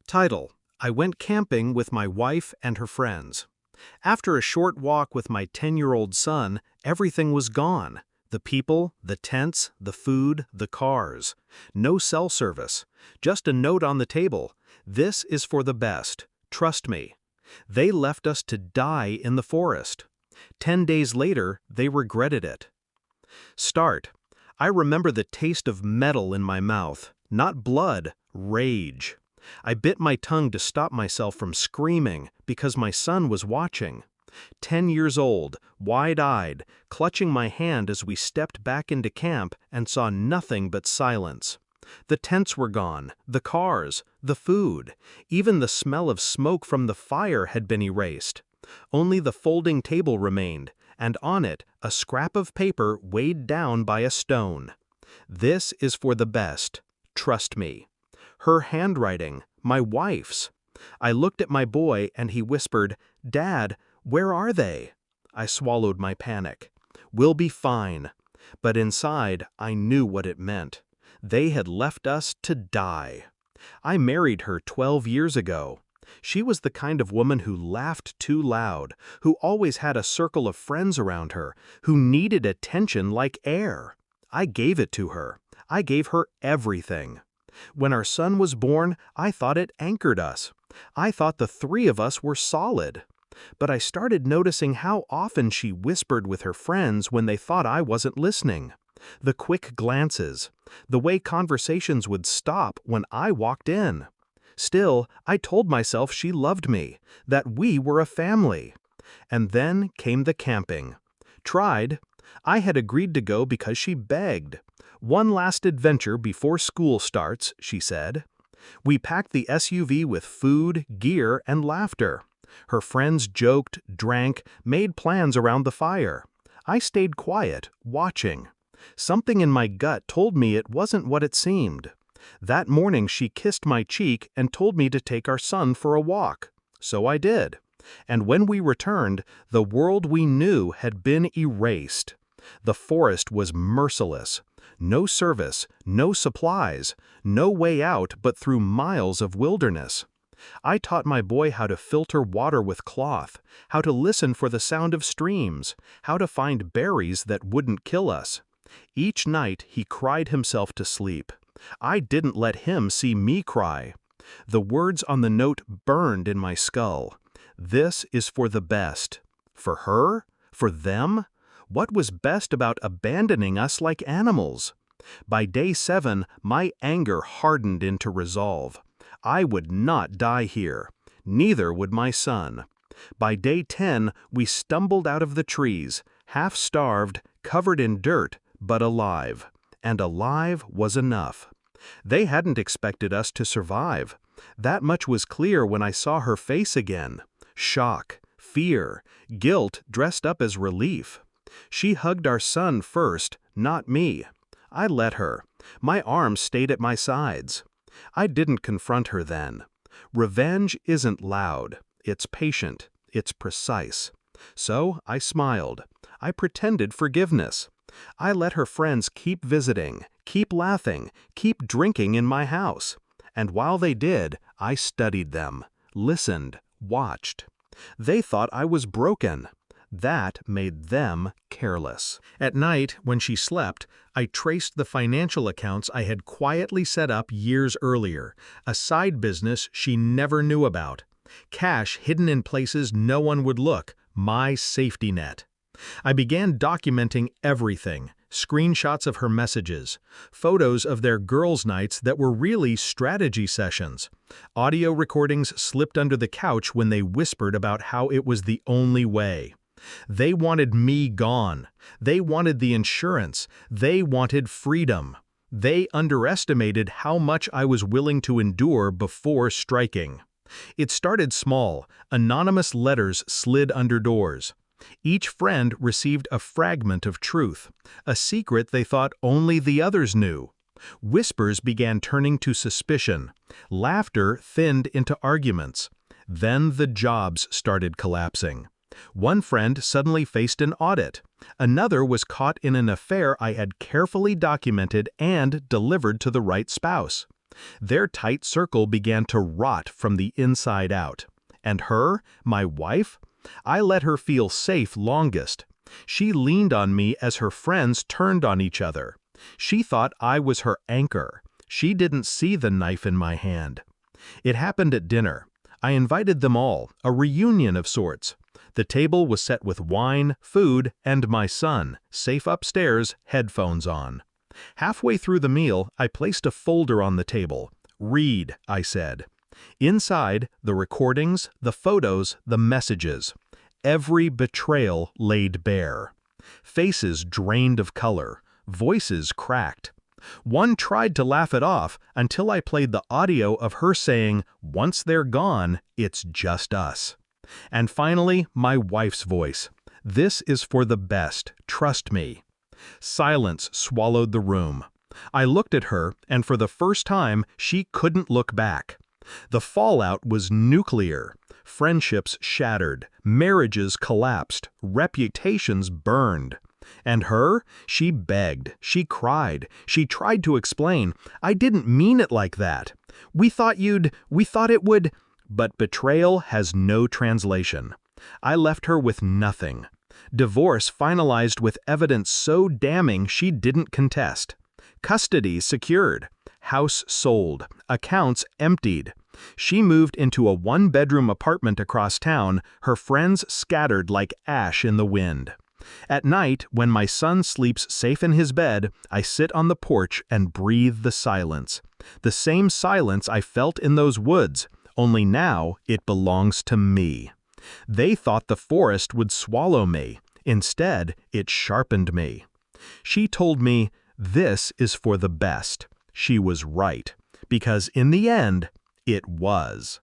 Title: I went camping with my wife and her friends. After a short walk with my 10-year-old son, everything was gone. The people, the tents, the food, the cars. No cell service. Just a note on the table. This is for the best. Trust me. They left us to die in the forest. 10 days later, they regretted it. Start. I remember the taste of metal in my mouth. Not blood, rage. I bit my tongue to stop myself from screaming because my son was watching. 10 years old, wide-eyed, clutching my hand as we stepped back into camp and saw nothing but silence. The tents were gone, the cars, the food, even the smell of smoke from the fire had been erased. Only the folding table remained, and on it a scrap of paper weighed down by a stone. This is for the best. Trust me. Her handwriting, my wife's. I looked at my boy and he whispered, "Dad, where are they?" I swallowed my panic. "We'll be fine." But inside, I knew what it meant. They had left us to die. I married her 12 years ago. She was the kind of woman who laughed too loud, who always had a circle of friends around her, who needed attention like air. I gave it to her. I gave her everything. When our son was born, I thought it anchored us. I thought the three of us were solid. But I started noticing how often she whispered with her friends when they thought I wasn't listening. The quick glances. The way conversations would stop when I walked in. Still, I told myself she loved me, that we were a family. And then came the camping. Tried. I had agreed to go because she begged. "One last adventure before school starts," she said. We packed the SUV with food, gear, and laughter. Her friends joked, drank, made plans around the fire. I stayed quiet, watching. Something in my gut told me it wasn't what it seemed. That morning she kissed my cheek and told me to take our son for a walk. So I did. And when we returned, the world we knew had been erased. The forest was merciless. No service, no supplies, no way out but through miles of wilderness. I taught my boy how to filter water with cloth, how to listen for the sound of streams, how to find berries that wouldn't kill us. Each night he cried himself to sleep. I didn't let him see me cry. The words on the note burned in my skull. This is for the best. For her? For them? What was best about abandoning us like animals? By day 7, my anger hardened into resolve. I would not die here. Neither would my son. By day 10, we stumbled out of the trees, half-starved, covered in dirt, but alive. And alive was enough. They hadn't expected us to survive. That much was clear when I saw her face again. Shock, fear, guilt dressed up as relief. She hugged our son first, not me. I let her. My arms stayed at my sides. I didn't confront her then. Revenge isn't loud. It's patient. It's precise. So I smiled. I pretended forgiveness. I let her friends keep visiting, keep laughing, keep drinking in my house. And while they did, I studied them, listened, watched. They thought I was broken. That made them careless. At night, when she slept, I traced the financial accounts I had quietly set up years earlier, a side business she never knew about. Cash hidden in places no one would look, my safety net. I began documenting everything, screenshots of her messages, photos of their girls' nights that were really strategy sessions, audio recordings slipped under the couch when they whispered about how it was the only way. They wanted me gone. They wanted the insurance. They wanted freedom. They underestimated how much I was willing to endure before striking. It started small. Anonymous letters slid under doors. Each friend received a fragment of truth, a secret they thought only the others knew. Whispers began turning to suspicion. Laughter thinned into arguments. Then the jobs started collapsing. One friend suddenly faced an audit. Another was caught in an affair I had carefully documented and delivered to the right spouse. Their tight circle began to rot from the inside out. And her, my wife? I let her feel safe longest. She leaned on me as her friends turned on each other. She thought I was her anchor. She didn't see the knife in my hand. It happened at dinner. I invited them all, a reunion of sorts. The table was set with wine, food, and my son, safe upstairs, headphones on. Halfway through the meal, I placed a folder on the table. "Read," I said. Inside, the recordings, the photos, the messages. Every betrayal laid bare. Faces drained of color, voices cracked. One tried to laugh it off until I played the audio of her saying, "Once they're gone, it's just us." And finally, my wife's voice. "This is for the best, trust me." Silence swallowed the room. I looked at her, and for the first time, she couldn't look back. The fallout was nuclear. Friendships shattered, marriages collapsed, reputations burned. And her? She begged, she cried, she tried to explain, "I didn't mean it like that. We thought it would..." But betrayal has no translation. I left her with nothing. Divorce finalized with evidence so damning she didn't contest. Custody secured. House sold. Accounts emptied. She moved into a one-bedroom apartment across town, her friends scattered like ash in the wind. At night, when my son sleeps safe in his bed, I sit on the porch and breathe the silence. The same silence I felt in those woods, only now it belongs to me. They thought the forest would swallow me. Instead, it sharpened me. She told me, "This is for the best." She was right, because in the end, it was.